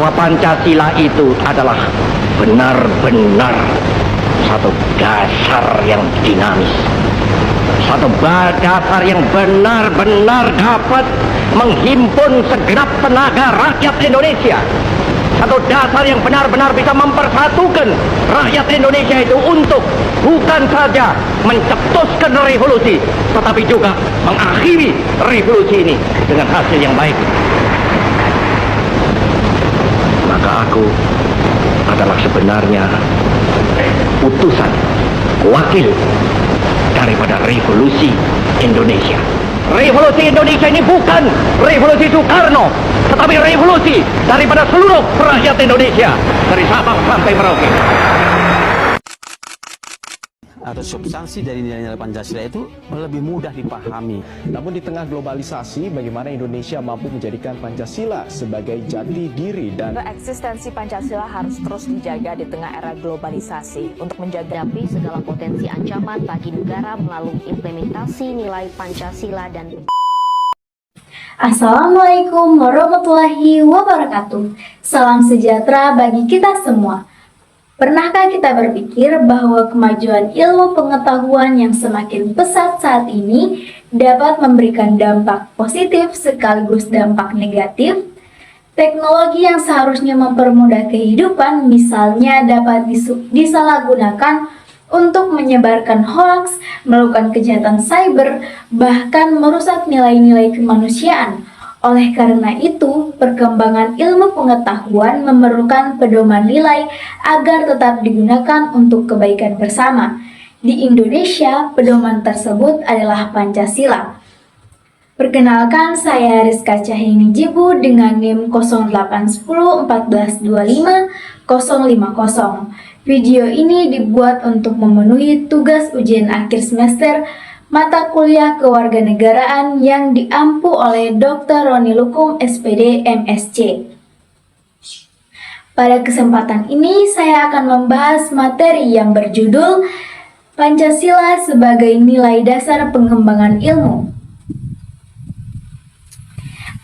bahwa Pancasila itu adalah benar-benar satu dasar yang dinamis, satu dasar yang benar-benar dapat menghimpun segenap tenaga rakyat Indonesia, satu dasar yang benar-benar bisa mempersatukan rakyat Indonesia itu untuk bukan saja mencetuskan revolusi, tetapi juga mengakhiri revolusi ini dengan hasil yang baik. Maka aku adalah sebenarnya utusan, wakil daripada revolusi Indonesia. Revolusi Indonesia ini bukan revolusi Soekarno, tetapi revolusi daripada seluruh rakyat Indonesia, dari Sabang sampai Merauke. Atau substansi dari nilai-nilai Pancasila itu lebih mudah dipahami. Namun di tengah globalisasi, bagaimana Indonesia mampu menjadikan Pancasila sebagai jati diri dan eksistensi Pancasila harus terus dijaga di tengah era globalisasi untuk menghadapi segala potensi ancaman bagi negara melalui implementasi nilai Pancasila dan Assalamualaikum warahmatullahi wabarakatuh. Salam sejahtera bagi kita semua. Pernahkah kita berpikir bahwa kemajuan ilmu pengetahuan yang semakin pesat saat ini dapat memberikan dampak positif sekaligus dampak negatif? Teknologi yang seharusnya mempermudah kehidupan misalnya dapat disalahgunakan untuk menyebarkan hoaks, melakukan kejahatan cyber, bahkan merusak nilai-nilai kemanusiaan. Oleh karena itu, perkembangan ilmu pengetahuan memerlukan pedoman nilai agar tetap digunakan untuk kebaikan bersama. Di Indonesia, pedoman tersebut adalah Pancasila. Perkenalkan, saya Rizka Cahyani Jibu dengan NIM 081014255050. Video ini dibuat untuk memenuhi tugas ujian akhir semester mata kuliah kewarganegaraan yang diampu oleh Dr. Roni Lukum, SPD, MSc. Pada kesempatan ini, saya akan membahas materi yang berjudul Pancasila sebagai nilai dasar pengembangan ilmu.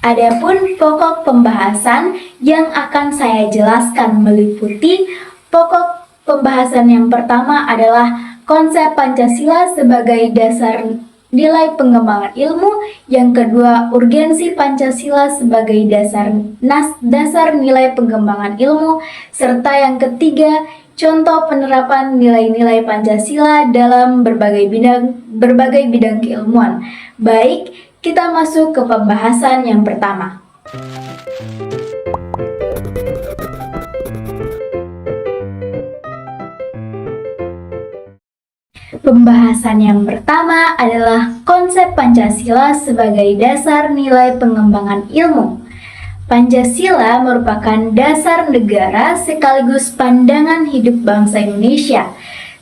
Adapun pokok pembahasan yang akan saya jelaskan meliputi pokok pembahasan yang pertama adalah konsep Pancasila sebagai dasar nilai pengembangan ilmu, yang kedua urgensi Pancasila sebagai dasar nilai pengembangan ilmu, serta yang ketiga contoh penerapan nilai-nilai Pancasila dalam berbagai bidang keilmuan. Baik, kita masuk ke pembahasan yang pertama. Pembahasan yang pertama adalah konsep Pancasila sebagai dasar nilai pengembangan ilmu. Pancasila merupakan dasar negara sekaligus pandangan hidup bangsa Indonesia.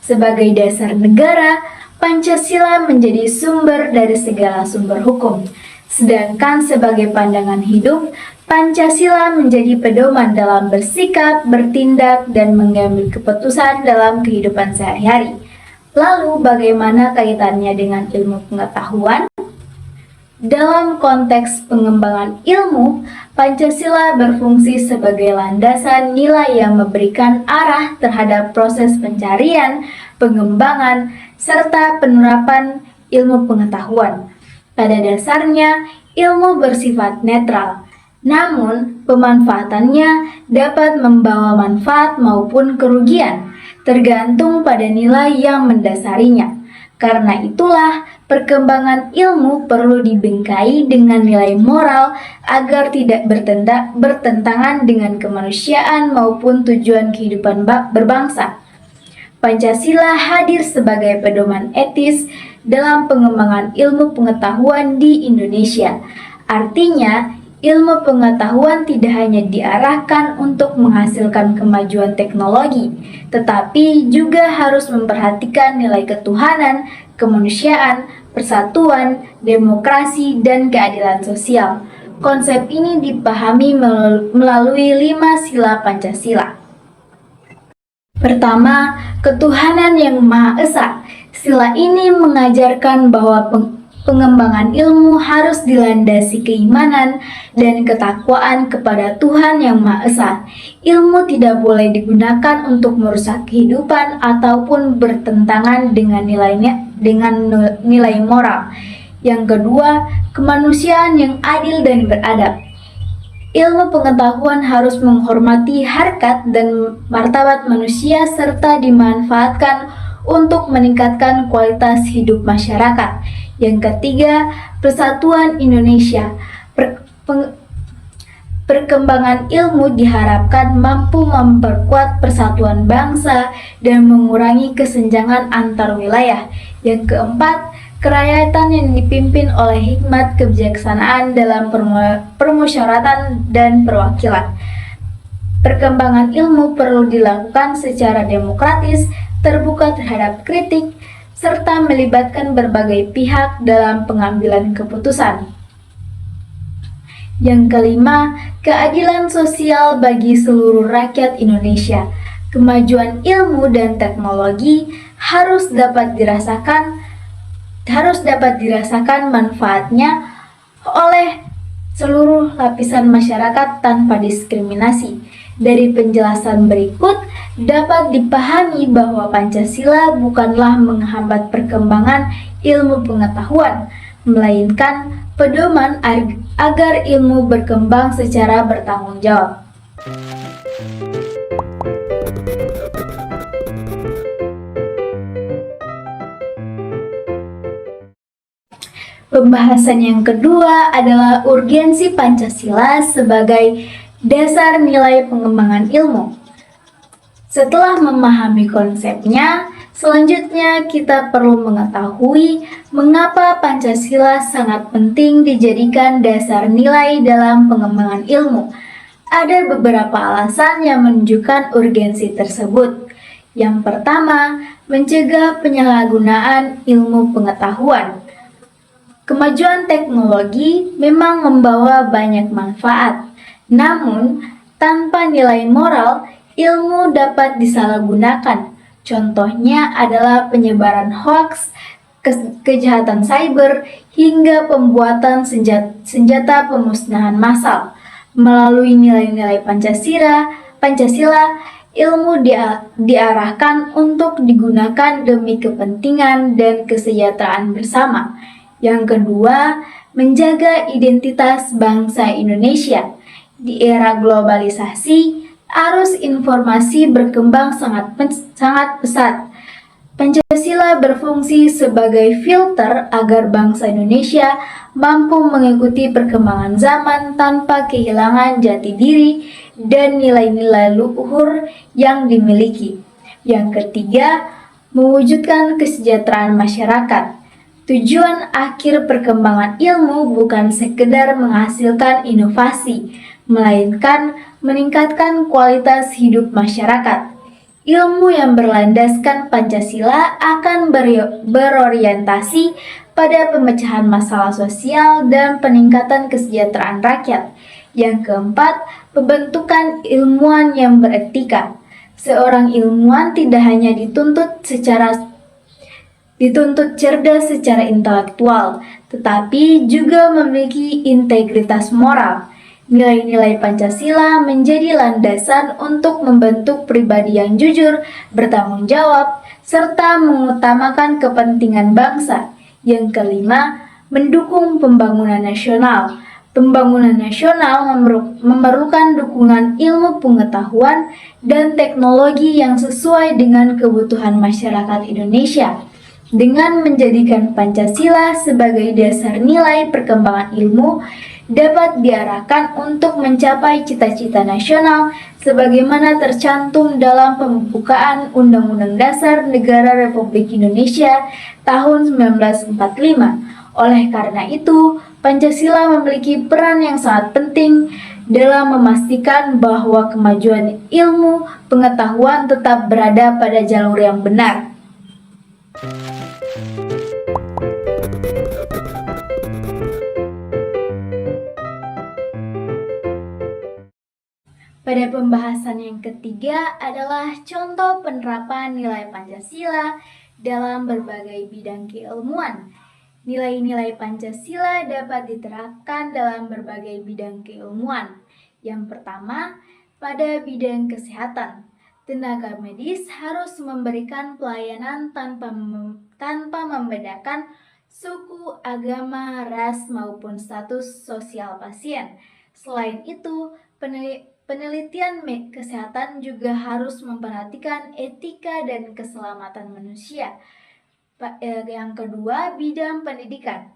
Sebagai dasar negara, Pancasila menjadi sumber dari segala sumber hukum. Sedangkan sebagai pandangan hidup, Pancasila menjadi pedoman dalam bersikap, bertindak, dan mengambil keputusan dalam kehidupan sehari-hari. Lalu bagaimana kaitannya dengan ilmu pengetahuan? Dalam konteks pengembangan ilmu, Pancasila berfungsi sebagai landasan nilai yang memberikan arah terhadap proses pencarian, pengembangan, serta penerapan ilmu pengetahuan. Pada dasarnya, ilmu bersifat netral, namun pemanfaatannya dapat membawa manfaat maupun kerugian, tergantung pada nilai yang mendasarinya. Karena itulah, perkembangan ilmu perlu dibingkai dengan nilai moral agar tidak bertentangan dengan kemanusiaan maupun tujuan kehidupan berbangsa. Pancasila hadir sebagai pedoman etis dalam pengembangan ilmu pengetahuan di Indonesia. Artinya, ilmu pengetahuan tidak hanya diarahkan untuk menghasilkan kemajuan teknologi, tetapi juga harus memperhatikan nilai ketuhanan, kemanusiaan, persatuan, demokrasi, dan keadilan sosial. Konsep ini dipahami melalui 5 sila Pancasila. Pertama, ketuhanan yang Maha Esa. Sila ini mengajarkan bahwa Pengembangan ilmu harus dilandasi keimanan dan ketakwaan kepada Tuhan Yang Maha Esa. Ilmu tidak boleh digunakan untuk merusak kehidupan ataupun bertentangan dengan nilai moral. Yang kedua, kemanusiaan yang adil dan beradab. Ilmu pengetahuan harus menghormati harkat dan martabat manusia serta dimanfaatkan untuk meningkatkan kualitas hidup masyarakat. Yang ketiga, persatuan Indonesia. Perkembangan ilmu diharapkan mampu memperkuat persatuan bangsa dan mengurangi kesenjangan antar wilayah. Yang keempat, kerakyatan yang dipimpin oleh hikmat kebijaksanaan dalam permusyawaratan dan perwakilan. Perkembangan ilmu perlu dilakukan secara demokratis, terbuka terhadap kritik, serta melibatkan berbagai pihak dalam pengambilan keputusan. Yang kelima, keadilan sosial bagi seluruh rakyat Indonesia. Kemajuan ilmu dan teknologi harus dapat dirasakan manfaatnya oleh seluruh lapisan masyarakat tanpa diskriminasi. Dari penjelasan berikut dapat dipahami bahwa Pancasila bukanlah menghambat perkembangan ilmu pengetahuan, melainkan pedoman agar ilmu berkembang secara bertanggung jawab. Pembahasan yang kedua adalah urgensi Pancasila sebagai dasar nilai pengembangan ilmu. Setelah memahami konsepnya, selanjutnya kita perlu mengetahui mengapa Pancasila sangat penting dijadikan dasar nilai dalam pengembangan ilmu. Ada beberapa alasan yang menunjukkan urgensi tersebut. Yang pertama, mencegah penyalahgunaan ilmu pengetahuan. Kemajuan teknologi memang membawa banyak manfaat. Namun, tanpa nilai moral, ilmu dapat disalahgunakan. Contohnya adalah penyebaran hoaks, kejahatan cyber, hingga pembuatan senjata pemusnahan massal. Melalui nilai-nilai Pancasila, ilmu diarahkan untuk digunakan demi kepentingan dan kesejahteraan bersama. Yang kedua, menjaga identitas bangsa Indonesia. Di era globalisasi, arus informasi berkembang sangat pesat. Pancasila berfungsi sebagai filter agar bangsa Indonesia mampu mengikuti perkembangan zaman tanpa kehilangan jati diri dan nilai-nilai luhur yang dimiliki. Yang ketiga, mewujudkan kesejahteraan masyarakat. Tujuan akhir perkembangan ilmu bukan sekedar menghasilkan inovasi, melainkan meningkatkan kualitas hidup masyarakat. Ilmu yang berlandaskan Pancasila akan berorientasi pada pemecahan masalah sosial dan peningkatan kesejahteraan rakyat. Yang keempat, pembentukan ilmuwan yang beretika. Seorang ilmuwan tidak hanya dituntut cerdas secara intelektual, tetapi juga memiliki integritas moral. Nilai-nilai Pancasila menjadi landasan untuk membentuk pribadi yang jujur, bertanggung jawab, serta mengutamakan kepentingan bangsa. Yang kelima, mendukung pembangunan nasional. Pembangunan nasional memerlukan dukungan ilmu pengetahuan dan teknologi yang sesuai dengan kebutuhan masyarakat Indonesia. Dengan menjadikan Pancasila sebagai dasar nilai perkembangan ilmu, dapat diarahkan untuk mencapai cita-cita nasional sebagaimana tercantum dalam pembukaan Undang-Undang Dasar Negara Republik Indonesia tahun 1945. Oleh karena itu, Pancasila memiliki peran yang sangat penting dalam memastikan bahwa kemajuan ilmu pengetahuan tetap berada pada jalur yang benar. Pada pembahasan yang ketiga adalah contoh penerapan nilai Pancasila dalam berbagai bidang keilmuan. Nilai-nilai Pancasila dapat diterapkan dalam berbagai bidang keilmuan. Yang pertama, pada bidang kesehatan, tenaga medis harus memberikan pelayanan tanpa membedakan suku, agama, ras, maupun status sosial pasien. Selain itu, penelitian kesehatan juga harus memperhatikan etika dan keselamatan manusia. Yang kedua, bidang pendidikan.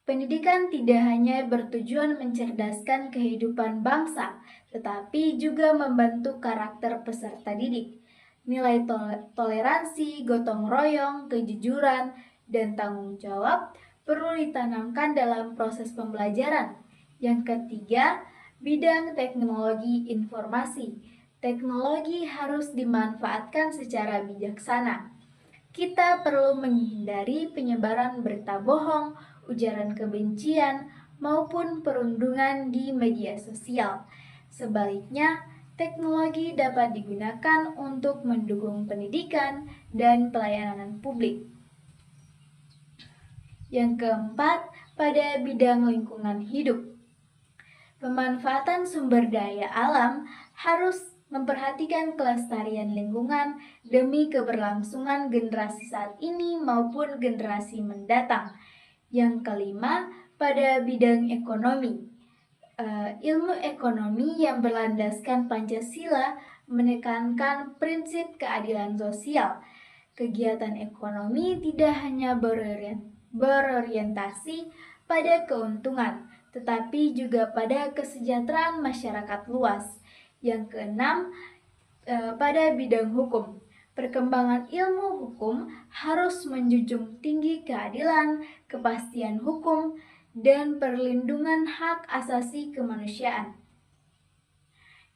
Pendidikan tidak hanya bertujuan mencerdaskan kehidupan bangsa, tetapi juga membentuk karakter peserta didik. Nilai toleransi, gotong royong, kejujuran, dan tanggung jawab perlu ditanamkan dalam proses pembelajaran. Yang ketiga, bidang teknologi informasi. Teknologi harus dimanfaatkan secara bijaksana. Kita perlu menghindari penyebaran berita bohong, ujaran kebencian, maupun perundungan di media sosial. Sebaliknya, teknologi dapat digunakan untuk mendukung pendidikan dan pelayanan publik. Yang keempat, pada bidang lingkungan hidup. Pemanfaatan sumber daya alam harus memperhatikan kelestarian lingkungan demi keberlangsungan generasi saat ini maupun generasi mendatang. Yang kelima, pada bidang ekonomi. Ilmu ekonomi yang berlandaskan Pancasila menekankan prinsip keadilan sosial. Kegiatan ekonomi tidak hanya berorientasi pada keuntungan, tetapi juga pada kesejahteraan masyarakat luas. Yang keenam, pada bidang hukum. Perkembangan ilmu hukum harus menjunjung tinggi keadilan, kepastian hukum, dan perlindungan hak asasi kemanusiaan.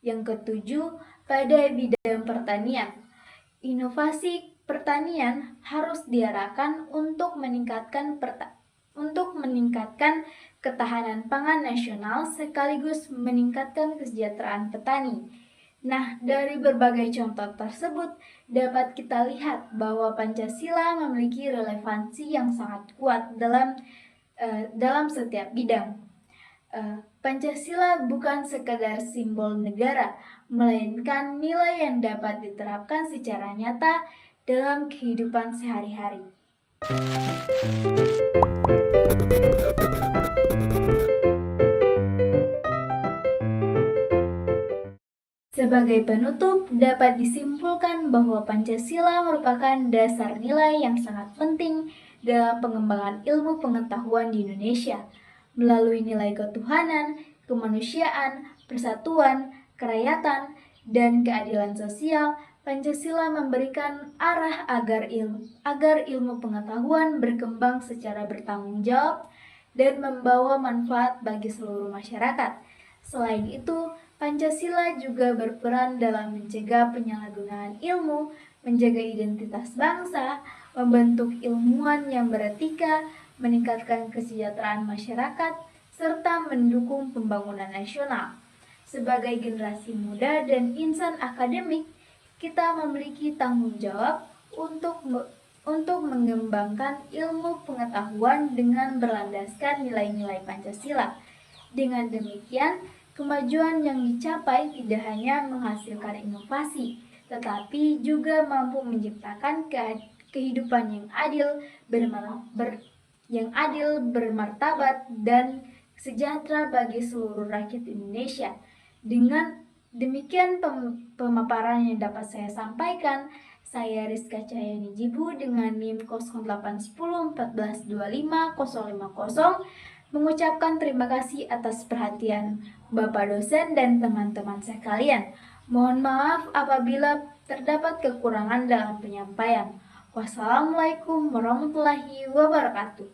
Yang ketujuh, pada bidang pertanian. Inovasi pertanian harus diarahkan untuk meningkatkan ketahanan pangan nasional sekaligus meningkatkan kesejahteraan petani. Nah, dari berbagai contoh tersebut dapat kita lihat bahwa Pancasila memiliki relevansi yang sangat kuat dalam setiap bidang. Pancasila bukan sekadar simbol negara, melainkan nilai yang dapat diterapkan secara nyata dalam kehidupan sehari-hari. Sebagai penutup, dapat disimpulkan bahwa Pancasila merupakan dasar nilai yang sangat penting dalam pengembangan ilmu pengetahuan di Indonesia. Melalui nilai ketuhanan, kemanusiaan, persatuan, kerakyatan, dan keadilan sosial, Pancasila memberikan arah agar ilmu pengetahuan berkembang secara bertanggung jawab dan membawa manfaat bagi seluruh masyarakat. Selain itu, Pancasila juga berperan dalam mencegah penyalahgunaan ilmu, menjaga identitas bangsa, membentuk ilmuwan yang beretika, meningkatkan kesejahteraan masyarakat, serta mendukung pembangunan nasional. Sebagai generasi muda dan insan akademik, kita memiliki tanggung jawab untuk mengembangkan ilmu pengetahuan dengan berlandaskan nilai-nilai Pancasila. Dengan demikian, kemajuan yang dicapai tidak hanya menghasilkan inovasi, tetapi juga mampu menciptakan kehidupan yang adil, bermartabat, dan sejahtera bagi seluruh rakyat Indonesia. Dengan demikian pemaparan yang dapat saya sampaikan, saya Rizka Cahyani Jibu dengan NIM 0810142550 mengucapkan terima kasih atas perhatian Bapak dosen dan teman-teman sekalian. Mohon maaf apabila terdapat kekurangan dalam penyampaian. Wassalamualaikum warahmatullahi wabarakatuh.